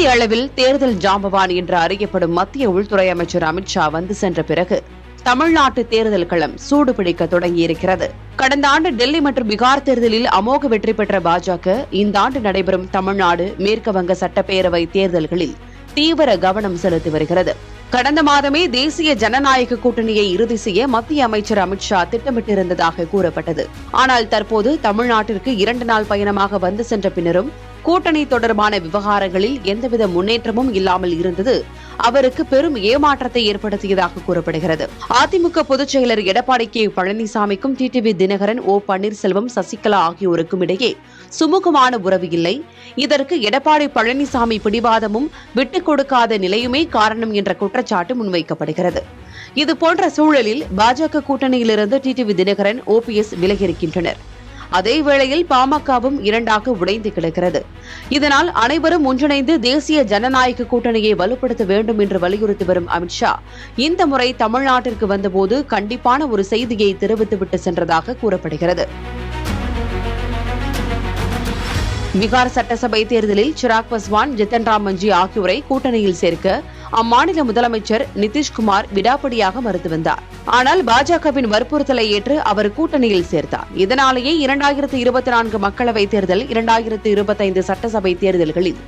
தேசிய அளவில் தேர்தல் ஜாம்பவான் என்று அறியப்படும் மத்திய உள்துறை அமைச்சர் அமித்ஷா வந்து சென்ற பிறகு தமிழ்நாட்டு தேர்தல் களம் சூடுபிடிக்க தொடங்கியிருக்கிறது. கடந்த ஆண்டு டெல்லி மற்றும் பீகார் தேர்தலில் அமோக வெற்றி பெற்ற பாஜக இந்த ஆண்டு நடைபெறும் தமிழ்நாடு, மேற்கு வங்க சட்டப்பேரவை தேர்தல்களில் தீவிர கவனம் செலுத்தி வருகிறது. கடந்த மாதமே தேசிய ஜனநாயக கூட்டணியை இறுதி செய்ய மத்திய அமைச்சர் அமித்ஷா திட்டமிட்டிருந்ததாக கூறப்பட்டது. ஆனால் தற்போது தமிழ்நாட்டிற்கு 2 நாள் பயணமாக வந்து சென்ற பின்னரும் கூட்டணி தொடர்பான விவகாரங்களில் எந்தவித முன்னேற்றமும் இல்லாமல் இருந்தது அவருக்கு பெரும் ஏமாற்றத்தை ஏற்படுத்தியதாக கூறப்படுகிறது. அதிமுக பொதுச் செயலர் எடப்பாடி கே பழனிசாமிக்கும் டிடிவி தினகரன், ஓ பன்னீர்செல்வம், சசிகலா ஆகியோருக்கும் இடையே சுமூகமான உறவு இல்லை. இதற்கு எடப்பாடி பழனிசாமி பிடிவாதமும் விட்டுக் கொடுக்காத நிலையுமே காரணம் என்ற குற்றச்சாட்டு முன்வைக்கப்படுகிறது. இதுபோன்ற சூழலில் பாஜக கூட்டணியிலிருந்து டிடிவி தினகரன், ஓபிஎஸ் விலகியிருக்கின்றனர். அதேவேளையில் பாமகவும் 2ஆக உடைந்து கிடக்கிறது. இதனால் அனைவரும் ஒன்றிணைந்து தேசிய ஜனநாயக கூட்டணியை வலுப்படுத்த வேண்டும் என்று வலியுறுத்தி வரும் அமித்ஷா இந்த முறை தமிழ்நாட்டிற்கு வந்தபோது கண்டிப்பான ஒரு செய்தியை தெரிவித்துவிட்டு சென்றதாக கூறப்படுகிறது. பீகார் சட்டசபை தேர்தலில் சிராக் பஸ்வான், ஜித்தன் ராம் மஞ்சி ஆகியோரை கூட்டணியில் சேர்க்க அம்மாநில முதலமைச்சர் நிதிஷ்குமார் விடாப்பிடியாக மறுத்து வந்தார். ஆனால் பாஜகவின் வற்புறுத்தலை ஏற்று அவர் கூட்டணியில் சேர்த்தார். இதனாலேயே 2024 மக்களவைத் தேர்தல், 2025 சட்டசபை தேர்தல்களில்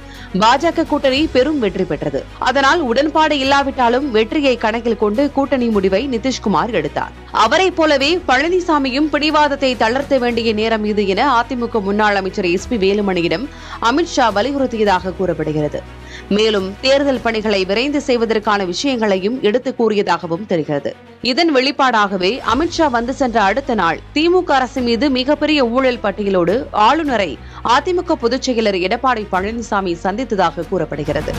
பாஜக கூட்டணி பெரும் வெற்றி பெற்றது. அதனால் உடன்பாடு இல்லாவிட்டாலும் வெற்றியை கணக்கில் கொண்டு கூட்டணி முடிவை நிதிஷ்குமார் எடுத்தார். அவரைப் போலவே பழனிசாமியும் பிடிவாதத்தை தளர்த்த வேண்டிய நேரம் இது என அதிமுக முன்னாள் அமைச்சர் எஸ் பி வேலுமணியிடம் அமித்ஷா வலியுறுத்தியதாக கூறப்படுகிறது. மேலும் தேர்தல் பணிகளை விரைந்து செய்வதற்கான விஷயங்களையும் எடுத்துக் கூறியதாகவும் தெரிகிறது. இதன் வெளிப்பாடாகவே அமித்ஷா வந்து சென்ற அடுத்த நாள் திமுக அரசு மீது மிகப்பெரிய ஊழல் பட்டியலோடு ஆளுநரை அதிமுக பொதுச் செயலர் எடப்பாடி பழனிசாமி சந்தித்ததாக கூறப்படுகிறது.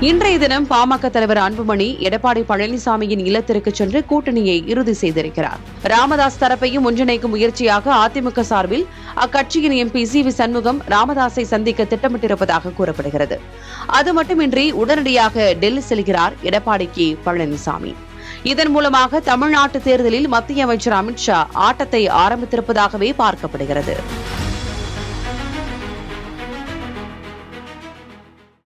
இன்றைய தினம் பாமக தலைவர் அன்புமணி எடப்பாடி பழனிசாமியின் இல்லத்திற்கு சென்று கூட்டணியை இறுதி செய்திருக்கிறார். ராமதாஸ் தரப்பையும் ஒன்றிணைக்கும் முயற்சியாக அதிமுக சார்பில் அக்கட்சியின் எம்பி சி.வி. சண்முகம் ராமதாஸை சந்திக்க திட்டமிட்டிருப்பதாக கூறப்படுகிறது. அது மட்டுமின்றி உடனடியாக டெல்லி செல்கிறார் எடப்பாடி கே பழனிசாமி. இதன் மூலமாக தமிழ்நாட்டு தேர்தலில் மத்திய அமைச்சர் அமித்ஷா ஆட்டத்தை ஆரம்பித்திருப்பதாகவே பார்க்கப்படுகிறது.